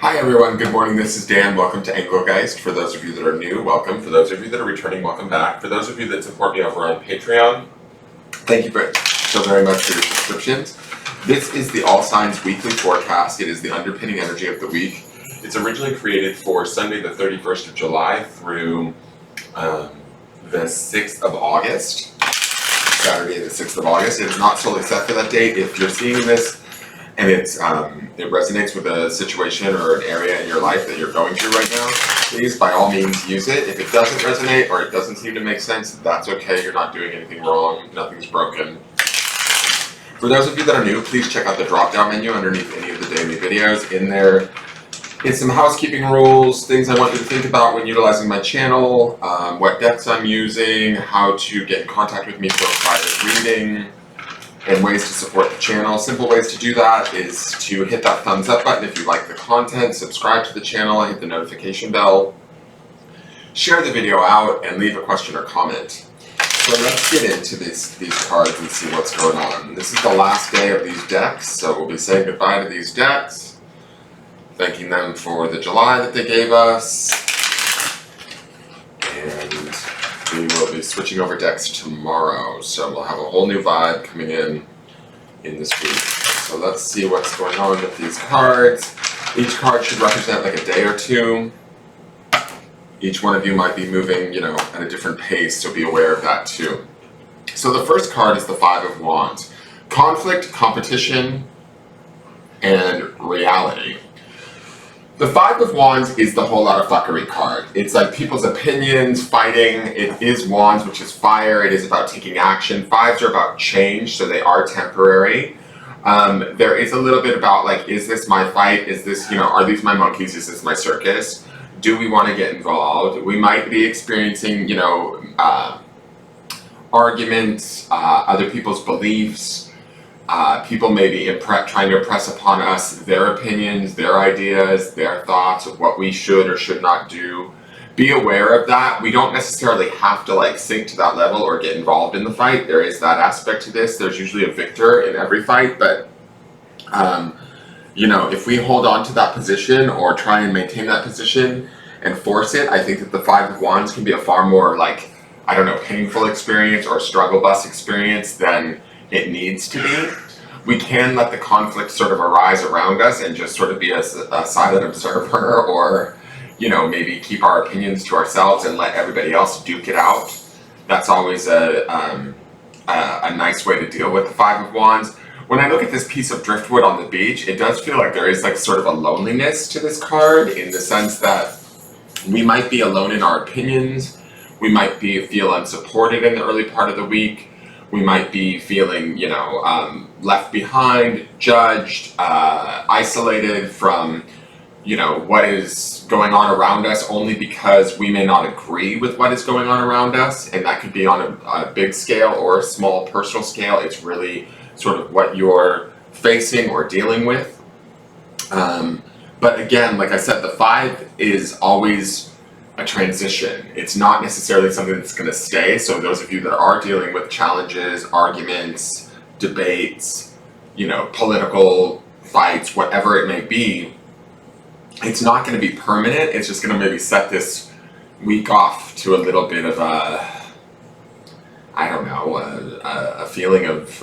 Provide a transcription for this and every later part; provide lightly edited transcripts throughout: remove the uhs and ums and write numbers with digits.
Hi everyone, good morning, this is Dan. Welcome to Engelgeist. For those of you that are new, welcome. For those of you that are returning, welcome back. For those of you that support me over on Patreon, thank you so very much for your subscriptions. This is the All Signs Weekly Forecast. It is the underpinning energy of the week. It's originally created for Sunday the 31st of July through the 6th of August. Saturday the 6th of August. It is not solely set for that date. If you're seeing this and it resonates with a situation or an area in your life that you're going through right now, please by all means use it. If it doesn't resonate or it doesn't seem to make sense, that's okay. You're not doing anything wrong. Nothing's broken. For those of you that are new, please check out the drop-down menu underneath any of the daily videos. In there is some housekeeping rules, things I want you to think about when utilizing my channel, what decks I'm using, how to get in contact with me for a private reading, and ways to support the channel. Simple ways to do that is to hit that thumbs up button if you like the content, subscribe to the channel, hit the notification bell, share the video out, and leave a question or comment. So let's get into these cards and see what's going on. This is the last day of these decks, so we'll be saying goodbye to these decks, thanking them for the July that they gave us, and we will be switching over decks tomorrow, so we'll have a whole new vibe coming in this week. So let's see what's going on with these cards. Each card should represent like a day or two. Each one of you might be moving, at a different pace, so be aware of that too. So the first card is the Five of Wands. Conflict, competition, and reality. The Five of Wands is the whole lot of fuckery card. It's like people's opinions, fighting. It is Wands, which is fire. It is about taking action. Fives are about change, so they are temporary. There is a little bit about like, is this my fight? Is this, are these my monkeys? Is this my circus? Do we want to get involved? We might be experiencing, arguments, other people's beliefs. People may be trying to impress upon us their opinions, their ideas, their thoughts of what we should or should not do. Be aware of that. We don't necessarily have to sink to that level or get involved in the fight. There is that aspect to this. There's usually a victor in every fight, but if we hold on to that position or try and maintain that position and force it, I think that the Five of Wands can be a far more painful experience or struggle bus experience than it needs to be. We can let the conflict sort of arise around us and just sort of be a silent observer, or maybe keep our opinions to ourselves and let everybody else duke it out. That's always a nice way to deal with the Five of Wands. When I look at this piece of driftwood on the beach, it does feel like there is sort of a loneliness to this card, in the sense that we might be alone in our opinions. We might feel unsupported in the early part of the week. We might be feeling, left behind, judged, isolated from, what is going on around us, only because we may not agree with what is going on around us. And that could be on a big scale or a small personal scale. It's really sort of what you're facing or dealing with. But again, like I said, the Five is always a transition. It's not necessarily something that's going to stay. So those of you that are dealing with challenges, arguments, debates, political fights, whatever it may be, it's not going to be permanent. It's just going to maybe set this week off to a little bit of a feeling of,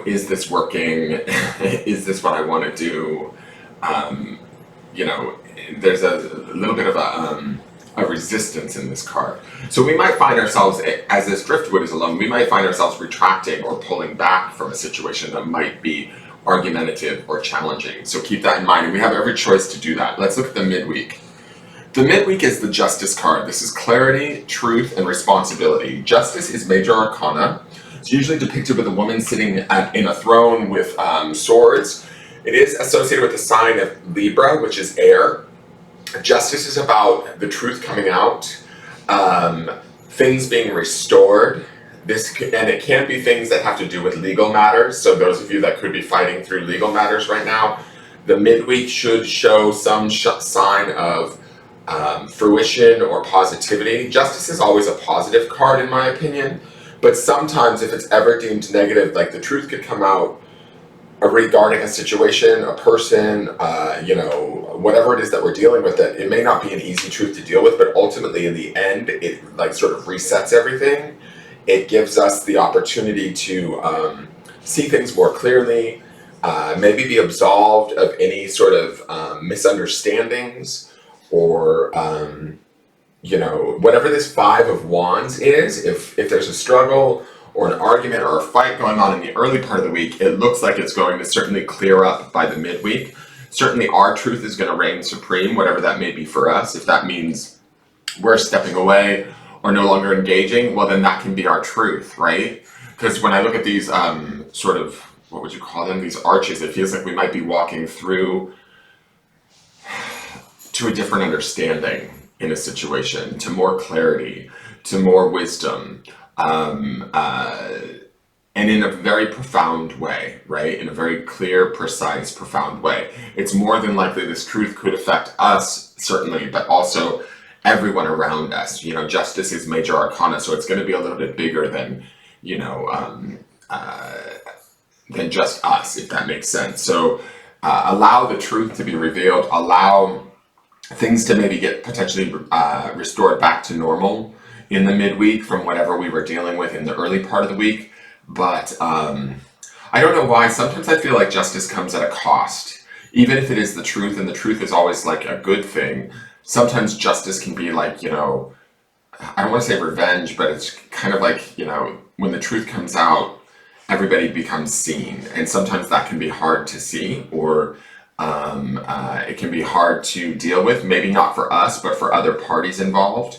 is this working? Is this what I want to do? There's a little bit of a resistance in this card. So we might find ourselves, as this driftwood is alone, we might find ourselves retracting or pulling back from a situation that might be argumentative or challenging. So keep that in mind, and we have every choice to do that. Let's look at the midweek. The midweek is the Justice card. This is clarity, truth, and responsibility. Justice is major arcana. It's usually depicted with a woman sitting in a throne with swords. It is associated with the sign of Libra, which is air. Justice is about the truth coming out, things being restored. And it can be things that have to do with legal matters. So those of you that could be fighting through legal matters right now, the midweek should show some sign of fruition or positivity. Justice is always a positive card in my opinion, but sometimes if it's ever deemed negative, like the truth could come out, regarding a situation, a person, whatever it is that we're dealing with, that it may not be an easy truth to deal with, but ultimately in the end, it like sort of resets everything. It gives us the opportunity to see things more clearly, maybe be absolved of any sort of misunderstandings or whatever this Five of Wands is. If there's a struggle or an argument or a fight going on in the early part of the week, it looks like it's going to certainly clear up by the midweek. Certainly our truth is going to reign supreme, whatever that may be for us. If that means we're stepping away or no longer engaging, well, then that can be our truth, right? Because when I look at these sort of, what would you call them, these arches, it feels like we might be walking through to a different understanding in a situation, to more clarity, to more wisdom, and in a very profound way, right? In a very clear, precise, profound way. It's more than likely this truth could affect us, certainly, but also everyone around us. Justice is major arcana, so it's going to be a little bit bigger than, than just us, if that makes sense. So allow the truth to be revealed, allow things to maybe get potentially restored back to normal in the midweek from whatever we were dealing with in the early part of the week. But I don't know why, sometimes I feel like justice comes at a cost. Even if it is the truth, and the truth is always like a good thing, sometimes justice can be like, I don't want to say revenge, but it's kind of like, when the truth comes out, everybody becomes seen. And sometimes that can be hard to see, or it can be hard to deal with, maybe not for us, but for other parties involved.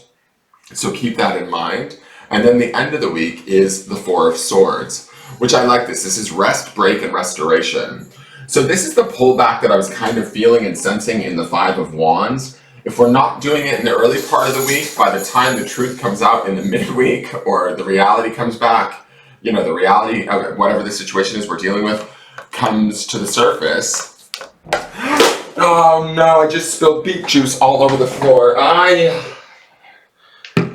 So keep that in mind. And then the end of the week is the Four of Swords, which I like this. This is rest, break, and restoration. So this is the pullback that I was kind of feeling and sensing in the Five of Wands. If we're not doing it in the early part of the week, by the time the truth comes out in the midweek or the reality comes back, the reality of whatever the situation is we're dealing with comes to the surface. Oh no, I just spilled beet juice all over the floor.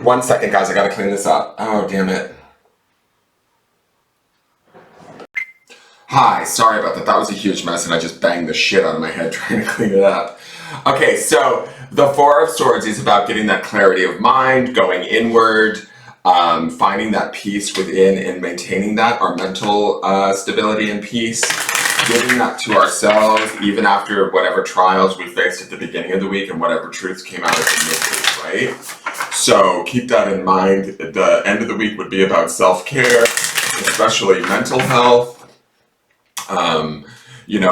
One second, guys, I gotta clean this up. Oh, damn it. Hi, sorry about that. That was a huge mess and I just banged the shit out of my head trying to clean it up. Okay, so the Four of Swords is about getting that clarity of mind, going inward, finding that peace within and maintaining that, our mental stability and peace, giving that to ourselves, even after whatever trials we faced at the beginning of the week and whatever truths came out at the midweek, right? So keep that in mind. The end of the week would be about self-care, especially mental health,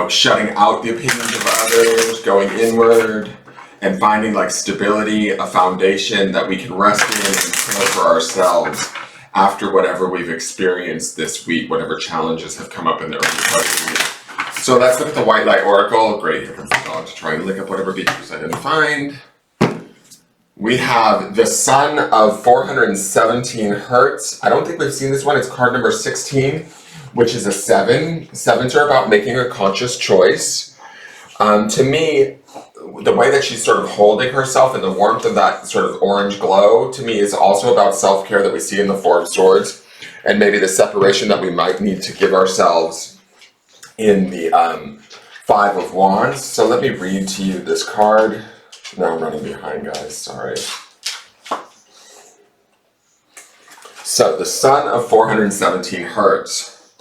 shutting out the opinions of others, going inward, and finding like stability, a foundation that we can rest in and care for ourselves after whatever we've experienced this week, whatever challenges have come up in the early part of the week. So let's look at the White Light Oracle. Great, here comes the dog to try and lick up whatever beaches I didn't find. We have the Sun of 417 Hertz. I don't think we've seen this one. It's card number 16, which is a 7. Sevens are about making a conscious choice. To me, the way that she's sort of holding herself and the warmth of that sort of orange glow, to me, is also about self-care that we see in the Four of Swords, and maybe the separation that we might need to give ourselves in the Five of Wands. So let me read to you this card. Now I'm running behind, guys, sorry. So, the Sun of 417 Hertz.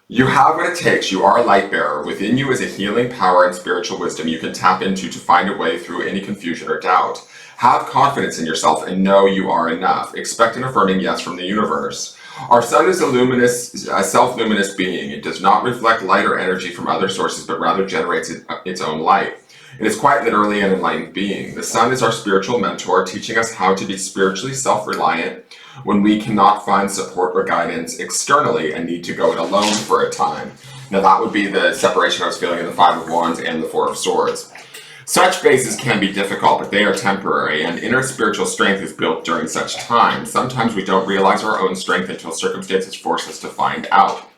You have what it takes. You are a light bearer. Within you is a healing power and spiritual wisdom you can tap into to find a way through any confusion or doubt. Have confidence in yourself and know you are enough. Expect an affirming yes from the universe. Our sun is a self-luminous being. It does not reflect light or energy from other sources, but rather generates its own light. It is quite literally an enlightened being. The sun is our spiritual mentor, teaching us how to be spiritually self-reliant when we cannot find support or guidance externally and need to go it alone for a time. Now that would be the separation I was feeling in the Five of Wands and the Four of Swords. Such phases can be difficult, but they are temporary, and inner spiritual strength is built during such times. Sometimes we don't realize our own strength until circumstances force us to find out.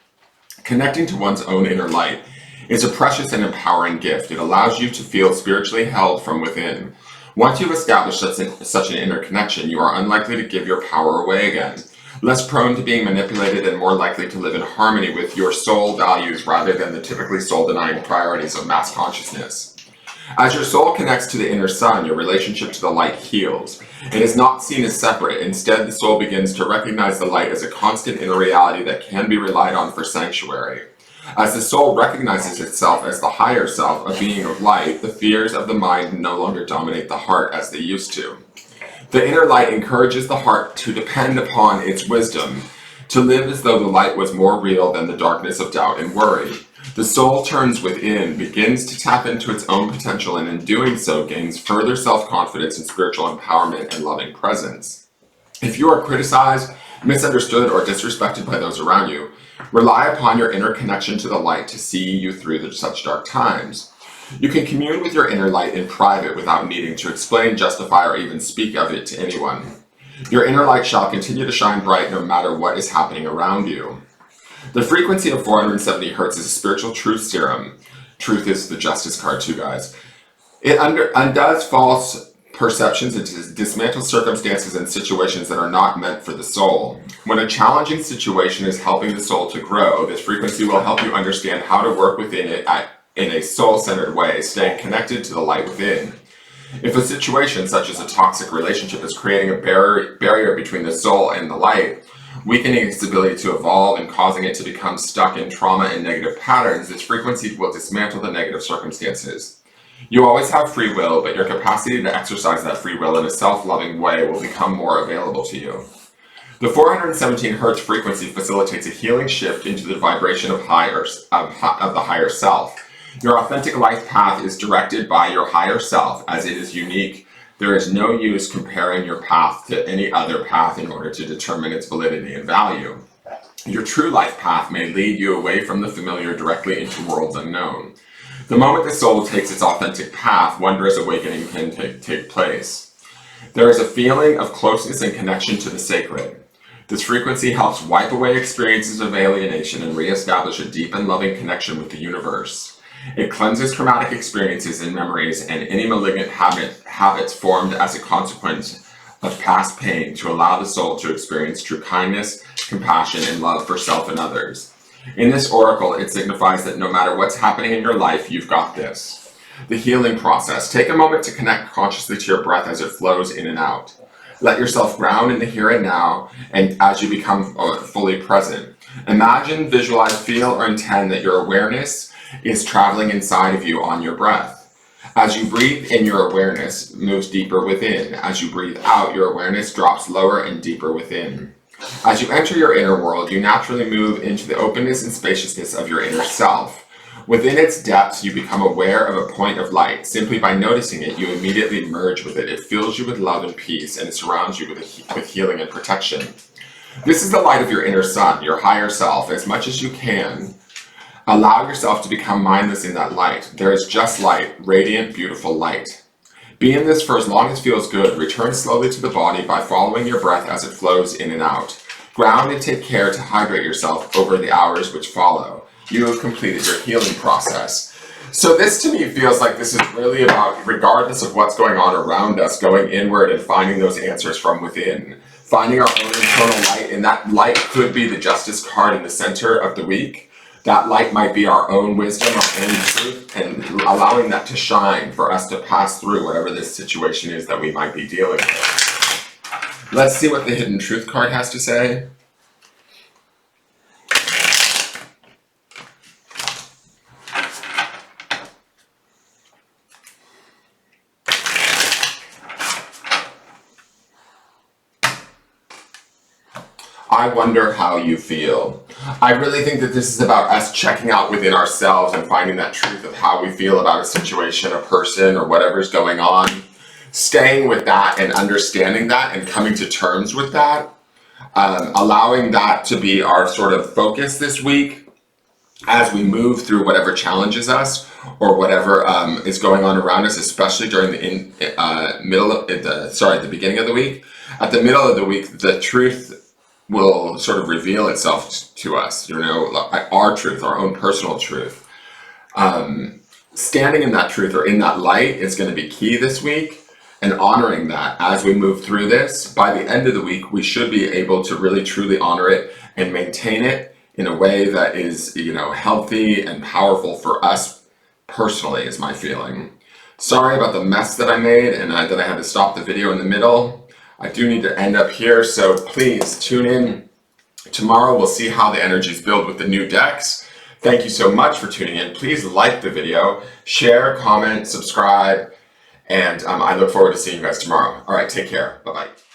Connecting to one's own inner light is a precious and empowering gift. It allows you to feel spiritually held from within. Once you've established such an inner connection, you are unlikely to give your power away again. less prone to being manipulated and more likely to live in harmony with your soul values rather than the typically soul-denying priorities of mass consciousness. As your soul connects to the inner sun, your relationship to the light heals. It is not seen as separate. Instead, the soul begins to recognize the light as a constant inner reality that can be relied on for sanctuary. As the soul recognizes itself as the higher self, a being of light, the fears of the mind no longer dominate the heart as they used to. The inner light encourages the heart to depend upon its wisdom, to live as though the light was more real than the darkness of doubt and worry. The soul turns within, begins to tap into its own potential, and in doing so gains further self-confidence and spiritual empowerment and loving presence. If you are criticized, misunderstood, or disrespected by those around you, rely upon your inner connection to the light to see you through such dark times. You can commune with your inner light in private without needing to explain, justify, or even speak of it to anyone. Your inner light shall continue to shine bright no matter what is happening around you. The frequency of 470 Hz is a spiritual truth serum. Truth is the justice card too, guys. It undoes false perceptions and dismantles circumstances and situations that are not meant for the soul. When a challenging situation is helping the soul to grow, this frequency will help you understand how to work within it in a soul-centered way, staying connected to the light within. If a situation such as a toxic relationship is creating a barrier between the soul and the light, weakening its ability to evolve and causing it to become stuck in trauma and negative patterns, this frequency will dismantle the negative circumstances. You always have free will, but your capacity to exercise that free will in a self-loving way will become more available to you. The 417 Hz frequency facilitates a healing shift into the vibration of the higher self. Your authentic life path is directed by your higher self, as it is unique. There is no use comparing your path to any other path in order to determine its validity and value. Your true life path may lead you away from the familiar directly into worlds unknown. The moment the soul takes its authentic path, wondrous awakening can take place. There is a feeling of closeness and connection to the sacred. This frequency helps wipe away experiences of alienation and reestablish a deep and loving connection with the universe. It cleanses traumatic experiences and memories and any malignant habits formed as a consequence of past pain to allow the soul to experience true kindness, compassion, and love for self and others. In this oracle, it signifies that no matter what's happening in your life, you've got this. The healing process. Take a moment to connect consciously to your breath as it flows in and out. Let yourself ground in the here and now, and as you become fully present. Imagine, visualize, feel, or intend that your awareness is traveling inside of you on your breath. As you breathe in, your awareness moves deeper within. As you breathe out, your awareness drops lower and deeper within. As you enter your inner world, you naturally move into the openness and spaciousness of your inner self. Within its depths, you become aware of a point of light. Simply by noticing it, you immediately merge with it. It fills you with love and peace, and it surrounds you with healing and protection. This is the light of your inner sun, your higher self. As much as you can, allow yourself to become mindless in that light. There is just light, radiant, beautiful light. Be in this for as long as feels good. Return slowly to the body by following your breath as it flows in and out. Ground and take care to hydrate yourself over the hours which follow. You have completed your healing process. So this to me feels like this is really about, regardless of what's going on around us, going inward and finding those answers from within. Finding our own internal light, and that light could be the justice card in the center of the week. That light might be our own wisdom, our own truth, and allowing that to shine for us to pass through whatever this situation is that we might be dealing with. Let's see what the hidden truth card has to say. I wonder how you feel. I really think that this is about us checking out within ourselves and finding that truth of how we feel about a situation, a person, or whatever's going on. Staying with that and understanding that and coming to terms with that. Allowing that to be our sort of focus this week as we move through whatever challenges us or whatever is going on around us, especially during the beginning of the week. At the middle of the week, the truth will sort of reveal itself to us, our truth, our own personal truth. Standing in that truth or in that light is going to be key this week. and honoring that as we move through this. By the end of the week, we should be able to really truly honor it and maintain it in a way that is, healthy and powerful for us personally, is my feeling. Sorry about the mess that I made and that I had to stop the video in the middle. I do need to end up here, so please tune in. Tomorrow we'll see how the energies build with the new decks. Thank you so much for tuning in. Please like the video, share, comment, subscribe, and I look forward to seeing you guys tomorrow. All right, take care. Bye-bye.